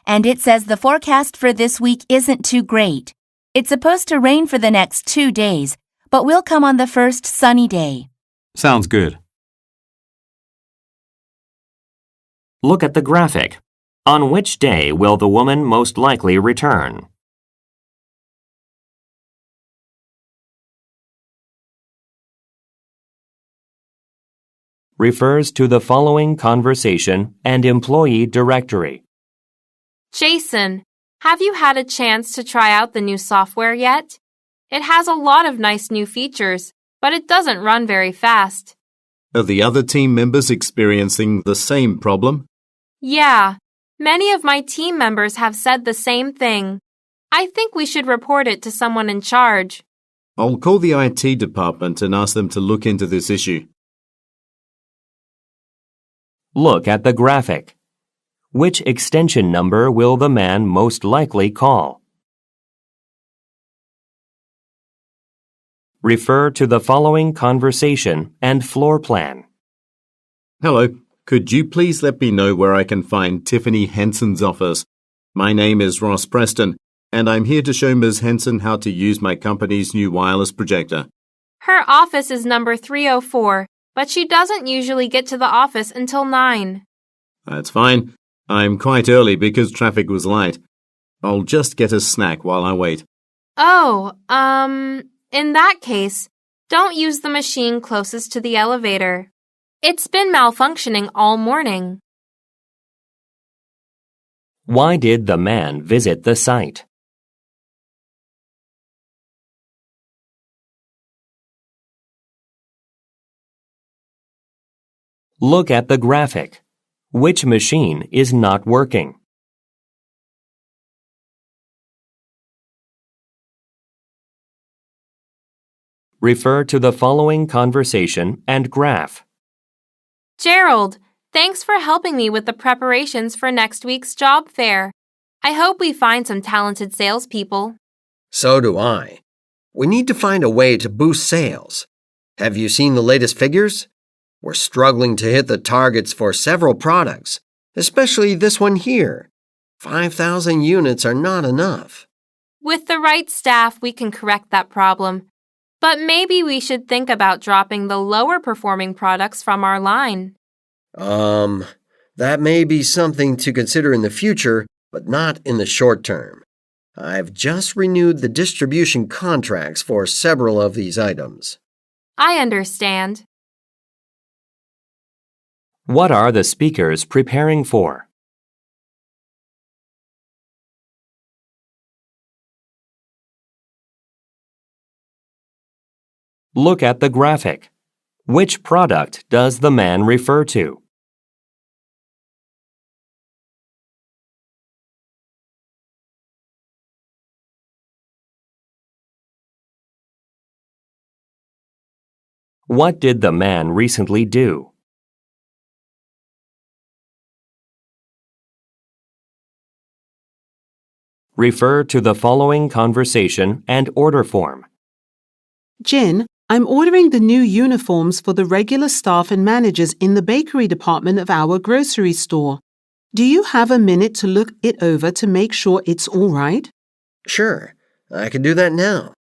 and it says the forecast for this week isn't too great. It's supposed to rain for the next 2 days, but will come on the first sunny day. Sounds good. Look at the graphic. On which day will the woman most likely return? Refers to the following conversation and employee directory. Jason, have you had a chance to try out the new software yet? It has a lot of nice new features, but it doesn't run very fast. Are the other team members experiencing the same problem? Yeah, many of my team members have said the same thing. I think we should report it to someone in charge. I'll call the IT department and ask them to look into this issue. Look at the graphic. Which extension number will the man most likely call? Refer to the following conversation and floor plan. Hello, could you please let me know where I can find Tiffany Henson's office? My name is Ross Preston, and I'm here to show Ms. Henson how to use my company's new wireless projector. Her office is number 304, but she doesn't usually get to the office until 9. That's fine. I'm quite early because traffic was light. I'll just get a snack while I wait. Oh, in that case, don't use the machine closest to the elevator. It's been malfunctioning all morning. Why did the man visit the site? Look at the graphic. Which machine is not working? Refer to the following conversation and graph. Gerald, thanks for helping me with the preparations for next week's job fair. I hope we find some talented salespeople. So do I. We need to find a way to boost sales. Have you seen the latest figures? We're struggling to hit the targets for several products, especially this one here. 5,000 units are not enough. With the right staff, we can correct that problem. But maybe we should think about dropping the lower performing products from our line. That may be something to consider in the future, but not in the short term. I've just renewed the distribution contracts for several of these items. I understand. What are the speakers preparing for? Look at the graphic. Which product does the man refer to? What did the man recently do? Refer to the following conversation and order form. Jin, I'm ordering the new uniforms for the regular staff and managers in the bakery department of our grocery store. Do you have a minute to look it over to make sure it's all right? Sure, I can do that now.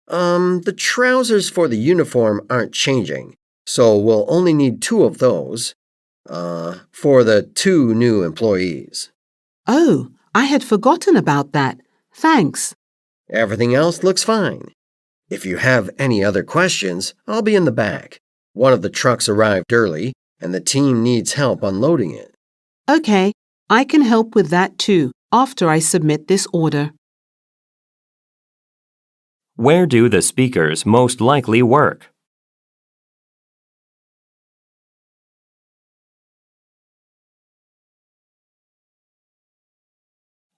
The trousers for the uniform aren't changing, so we'll only need 2 of those, for the 2 new employees. Oh, I had forgotten about that. Thanks. Everything else looks fine. If you have any other questions, I'll be in the back. One of the trucks arrived early, and the team needs help unloading it. Okay, I can help with that too, after I submit this order. Where do the speakers most likely work?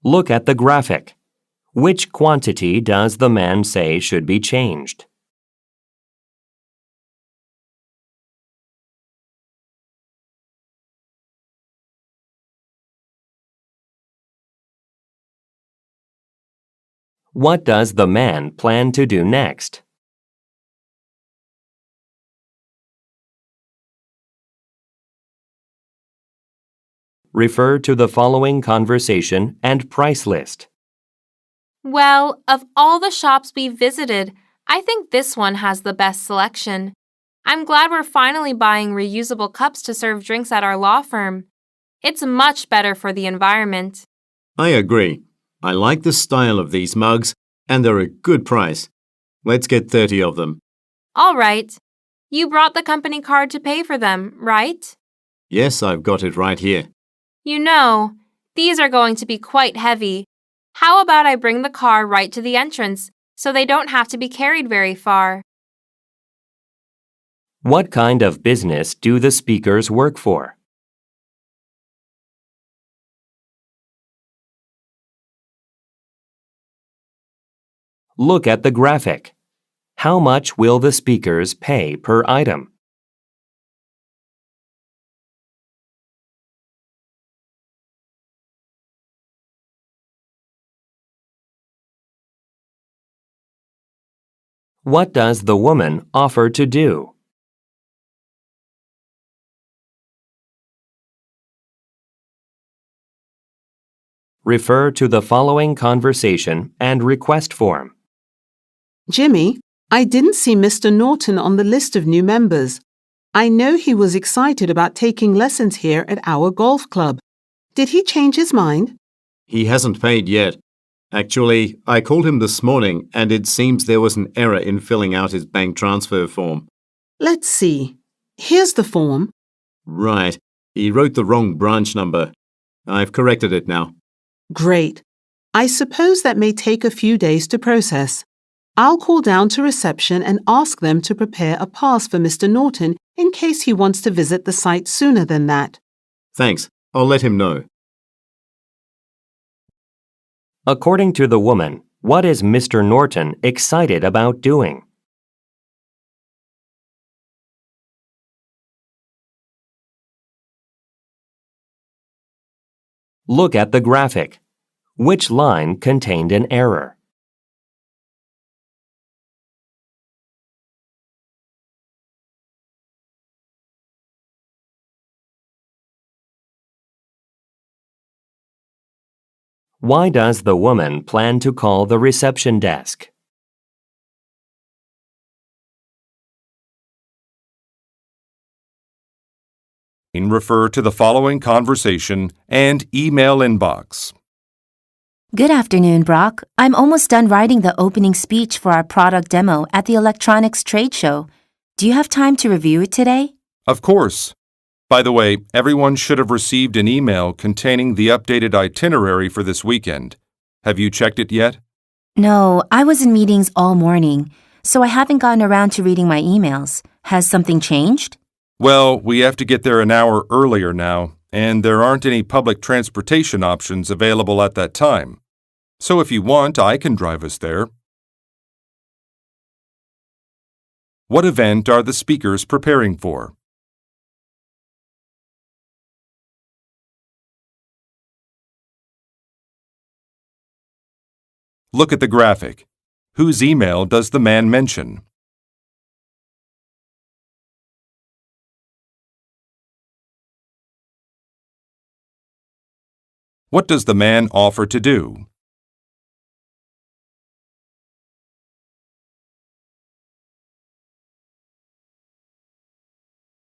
Look at the graphic. Which quantity does the man say should be changed? What does the man plan to do next? Refer to the following conversation and price list. Well, of all the shops we've visited, I think this one has the best selection. I'm glad we're finally buying reusable cups to serve drinks at our law firm. It's much better for the environment. I agree. I like the style of these mugs, and they're a good price. Let's get 30 of them. All right. You brought the company card to pay for them, right? Yes, I've got it right here. You know, these are going to be quite heavy. How about I bring the car right to the entrance so they don't have to be carried very far? What kind of business do the speakers work for? Look at the graphic. How much will the speakers pay per item? What does the woman offer to do? Refer to the following conversation and request form. Jimmy, I didn't see Mr. Norton on the list of new members. I know he was excited about taking lessons here at our golf club. Did he change his mind? He hasn't paid yet. Actually, I called him this morning, and it seems there was an error in filling out his bank transfer form. Let's see. Here's the form. Right. He wrote the wrong branch number. I've corrected it now. Great. I suppose that may take a few days to process. I'll call down to reception and ask them to prepare a pass for Mr. Norton in case he wants to visit the site sooner than that. Thanks. I'll let him know. According to the woman, what is Mr. Norton excited about doing? Look at the graphic. Which line contained an error? Why does the woman plan to call the reception desk? Refer to the following conversation and email inbox. Good afternoon, Brock. I'm almost done writing the opening speech for our product demo at the electronics trade show. Do you have time to review it today? Of course. By the way, everyone should have received an email containing the updated itinerary for this weekend. Have you checked it yet? No, I was in meetings all morning, so I haven't gotten around to reading my emails. Has something changed? Well, we have to get there an hour earlier now, and there aren't any public transportation options available at that time. So if you want, I can drive us there. What event are the speakers preparing for? Look at the graphic. Whose email does the man mention? What does the man offer to do?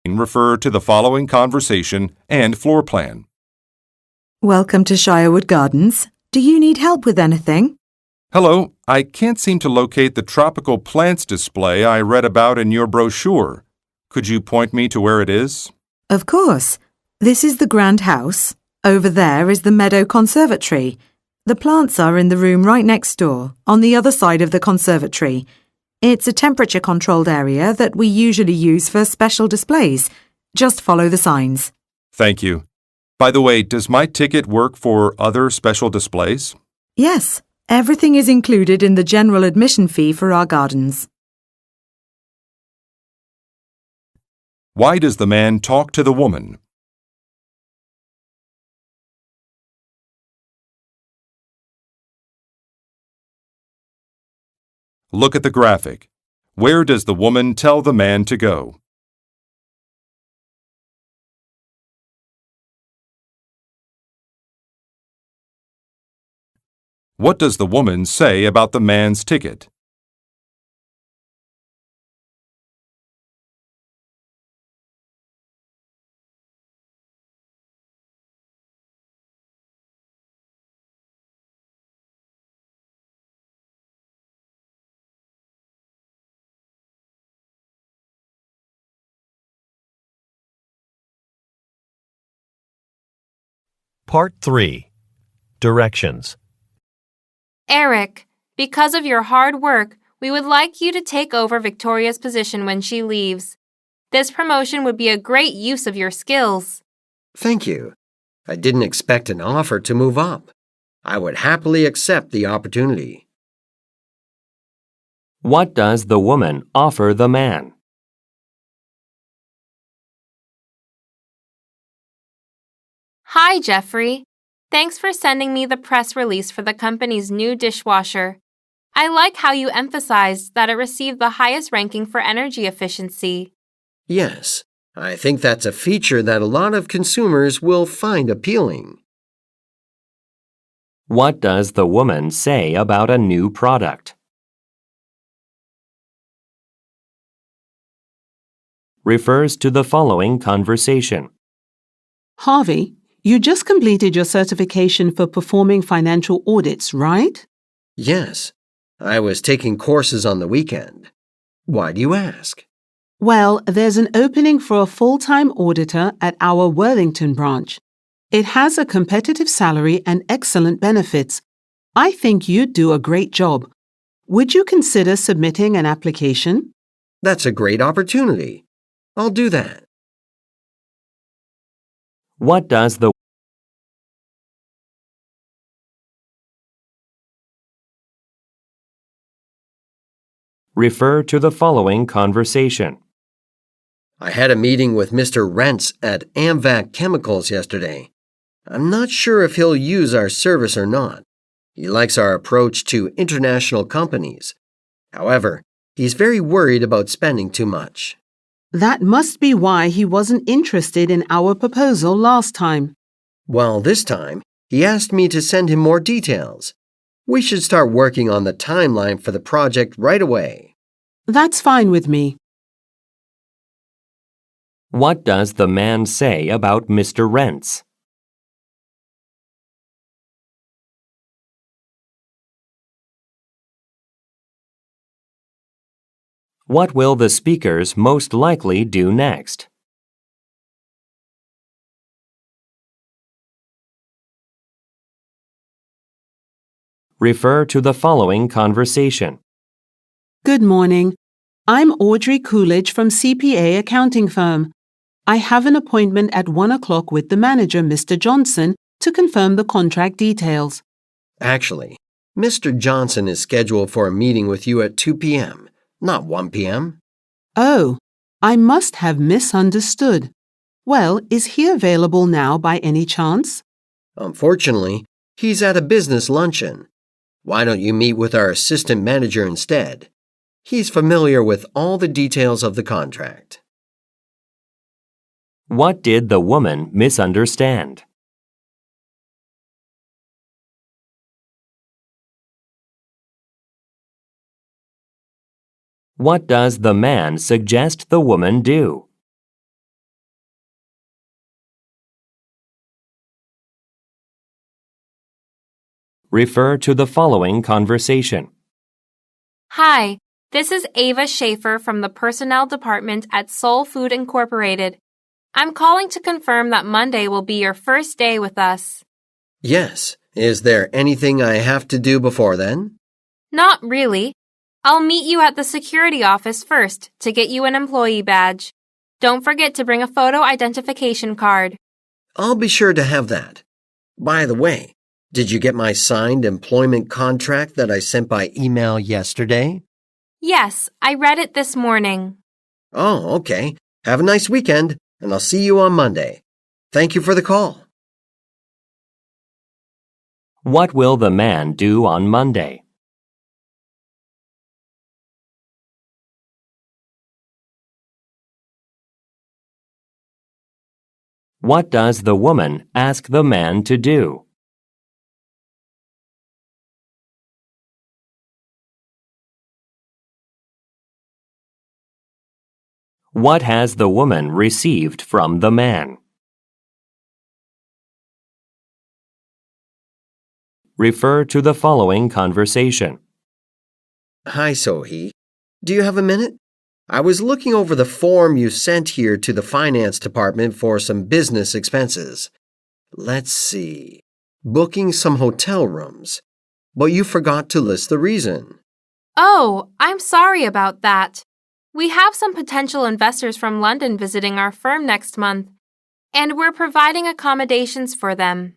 Refer to the following conversation and floor plan. Welcome to Shirewood Gardens. Do you need help with anything? Hello, I can't seem to locate the tropical plants display I read about in your brochure. Could you point me to where it is? Of course. This is the grand house. Over there is the meadow conservatory. The plants are in the room right next door, on the other side of the conservatory. It's a temperature-controlled area that we usually use for special displays. Just follow the signs. Thank you. By the way, does my ticket work for other special displays? Yes, everything is included in the general admission fee for our gardens. Why does the man talk to the woman? Look at the graphic. Where does the woman tell the man to go? What does the woman say about the man's ticket? Part 3. Directions. Eric, because of your hard work, we would like you to take over Victoria's position when she leaves. This promotion would be a great use of your skills. Thank you. I didn't expect an offer to move up. I would happily accept the opportunity. What does the woman offer the man? Hi, Jeffrey. Thanks for sending me the press release for the company's new dishwasher. I like how you emphasized that it received the highest ranking for energy efficiency. Yes, I think that's a feature that a lot of consumers will find appealing. What does the woman say about a new product? Refers to the following conversation. Harvey, you just completed your certification for performing financial audits, right? Yes, I was taking courses on the weekend. Why do you ask? Well, there's an opening for a full-time auditor at our Worthington branch. It has a competitive salary and excellent benefits. I think you'd do a great job. Would you consider submitting an application? That's a great opportunity. I'll do that. What does the Refer to the following conversation. I had a meeting with Mr. Rentz at AMVAC Chemicals yesterday. I'm not sure if he'll use our service or not. He likes our approach to international companies. However, he's very worried about spending too much. That must be why he wasn't interested in our proposal last time. Well, this time, he asked me to send him more details. We should start working on the timeline for the project right away. That's fine with me. What does the man say about Mr. Rentz? What will the speakers most likely do next? Refer to the following conversation. Good morning. I'm Audrey Coolidge from CPA accounting firm. I have an appointment at 1 o'clock with the manager, Mr. Johnson, to confirm the contract details. Actually, Mr. Johnson is scheduled for a meeting with you at 2 p.m., not 1 p.m. Oh, I must have misunderstood. Well, is he available now by any chance? Unfortunately, he's at a business luncheon. Why don't you meet with our assistant manager instead? He's familiar with all the details of the contract. What did the woman misunderstand? What does the man suggest the woman do? Refer to the following conversation. Hi, this is Ava Schaefer from the Personnel Department at Soul Food Incorporated. I'm calling to confirm that Monday will be your first day with us. Yes. Is there anything I have to do before then? Not really. I'll meet you at the security office first to get you an employee badge. Don't forget to bring a photo identification card. I'll be sure to have that. By the way, did you get my signed employment contract that I sent by email yesterday? Yes, I read it this morning. Oh, okay. Have a nice weekend, and I'll see you on Monday. Thank you for the call. What will the man do on Monday? What does the woman ask the man to do? What has the woman received from the man? Refer to the following conversation. Hi, Sohee. Do you have a minute? I was looking over the form you sent here to the finance department for some business expenses. Let's see. Booking some hotel rooms. But you forgot to list the reason. Oh, I'm sorry about that. We have some potential investors from London visiting our firm next month, and we're providing accommodations for them.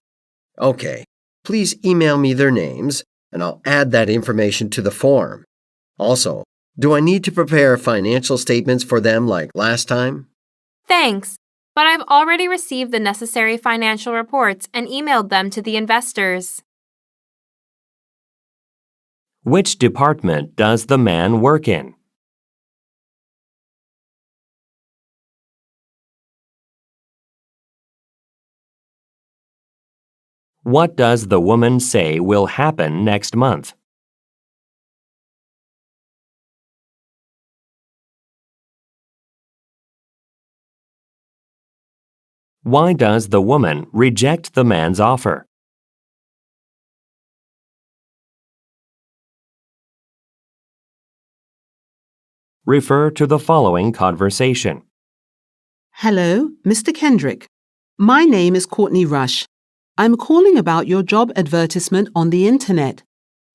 Okay. Please email me their names, and I'll add that information to the form. Also, do I need to prepare financial statements for them like last time? Thanks, but I've already received the necessary financial reports and emailed them to the investors. Which department does the man work in? What does the woman say will happen next month? Why does the woman reject the man's offer? Refer to the following conversation. Hello, Mr. Kendrick. My name is Courtney Rush. I'm calling about your job advertisement on the internet.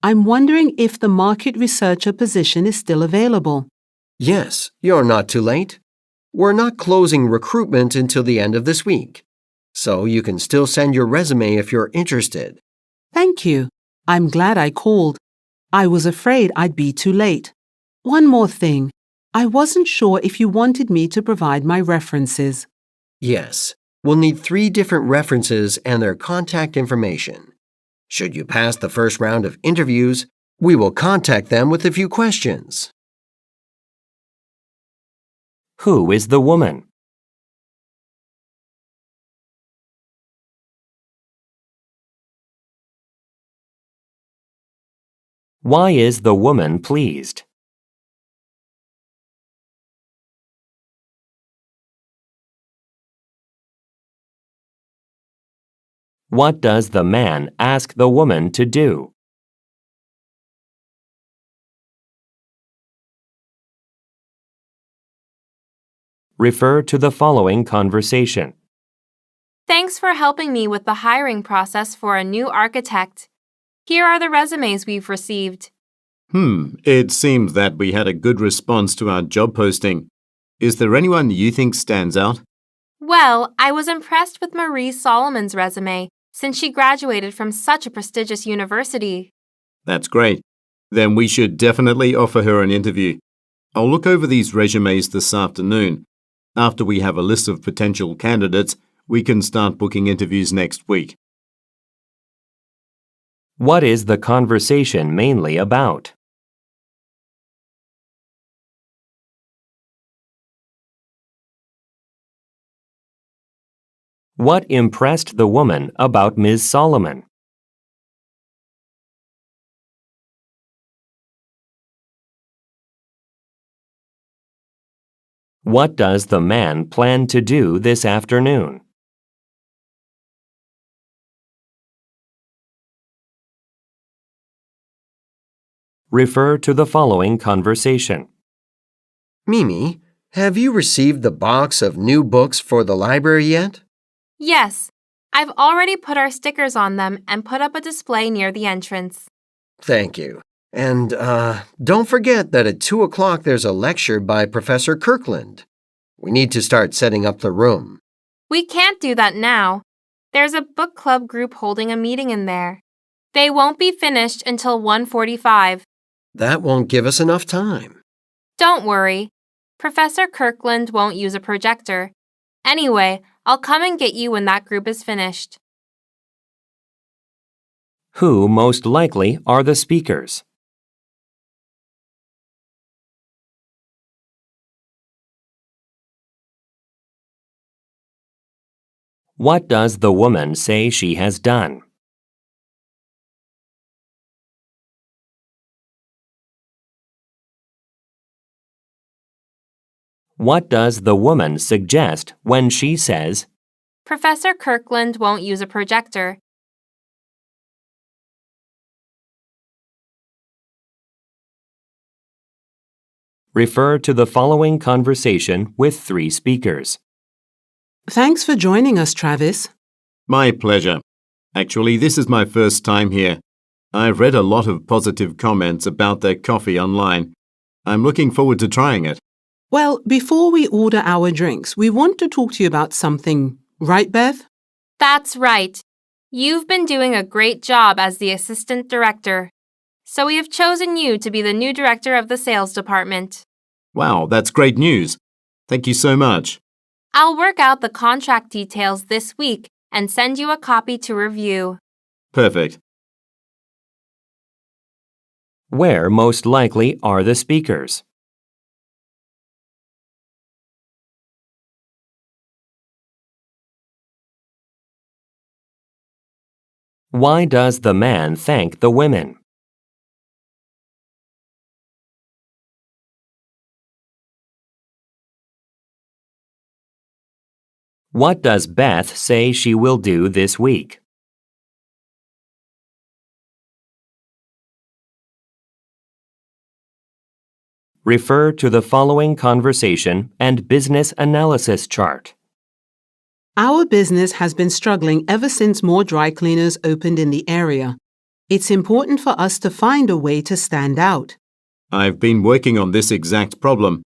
I'm wondering if the market researcher position is still available. Yes, you're not too late. We're not closing recruitment until the end of this week, so you can still send your resume if you're interested. Thank you. I'm glad I called. I was afraid I'd be too late. One more thing. I wasn't sure if you wanted me to provide my references. Yes, we'll need 3 different references and their contact information. Should you pass the first round of interviews, we will contact them with a few questions. Who is the woman? Why is the woman pleased? What does the man ask the woman to do? Refer to the following conversation. Thanks for helping me with the hiring process for a new architect. Here are the resumes we've received. It seems that we had a good response to our job posting. Is there anyone you think stands out? Well, I was impressed with Marie Solomon's resume since she graduated from such a prestigious university. That's great. Then we should definitely offer her an interview. I'll look over these resumes this afternoon. After we have a list of potential candidates, we can start booking interviews next week. What is the conversation mainly about? What impressed the woman about Ms. Solomon? What does the man plan to do this afternoon? Refer to the following conversation. Mimi, have you received the box of new books for the library yet? Yes, I've already put our stickers on them and put up a display near the entrance. Thank you. And, don't forget that at 2 o'clock there's a lecture by Professor Kirkland. We need to start setting up the room. We can't do that now. There's a book club group holding a meeting in there. They won't be finished until 1:45. That won't give us enough time. Don't worry. Professor Kirkland won't use a projector. Anyway, I'll come and get you when that group is finished. Who most likely are the speakers? What does the woman say she has done? What does the woman suggest when she says, Professor Kirkland won't use a projector. refer to the following conversation with 3 speakers? Thanks for joining us, Travis. My pleasure. Actually, this is my first time here. I've read a lot of positive comments about their coffee online. I'm looking forward to trying it. Well, before we order our drinks, we want to talk to you about something, right, Beth? That's right. You've been doing a great job as the assistant director. So we have chosen you to be the new director of the sales department. Wow, that's great news. Thank you so much. I'll work out the contract details this week and send you a copy to review. Perfect. Where most likely are the speakers? Why does the man thank the women? What does Beth say she will do this week? Refer to the following conversation and business analysis chart. Our business has been struggling ever since more dry cleaners opened in the area. It's important for us to find a way to stand out. I've been working on this exact problem.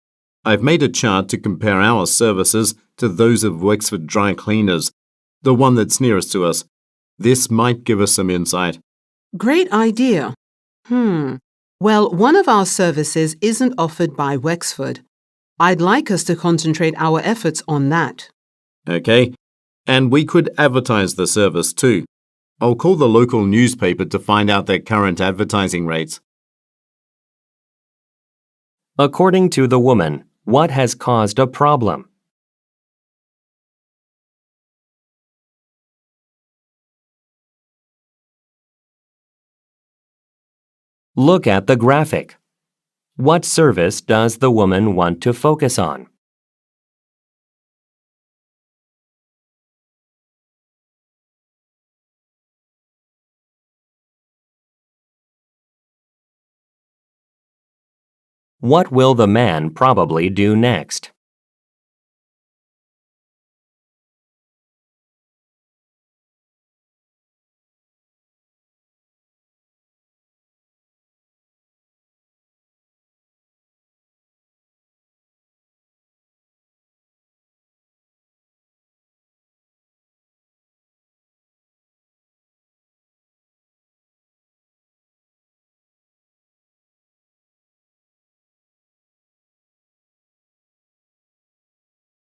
I've made a chart to compare our services to those of Wexford Dry Cleaners, the one that's nearest to us. This might give us some insight. Great idea. Well, one of our services isn't offered by Wexford. I'd like us to concentrate our efforts on that. Okay, and we could advertise the service too. I'll call the local newspaper to find out their current advertising rates. According to the woman, what has caused a problem? Look at the graphic. What service does the woman want to focus on? What will the man probably do next?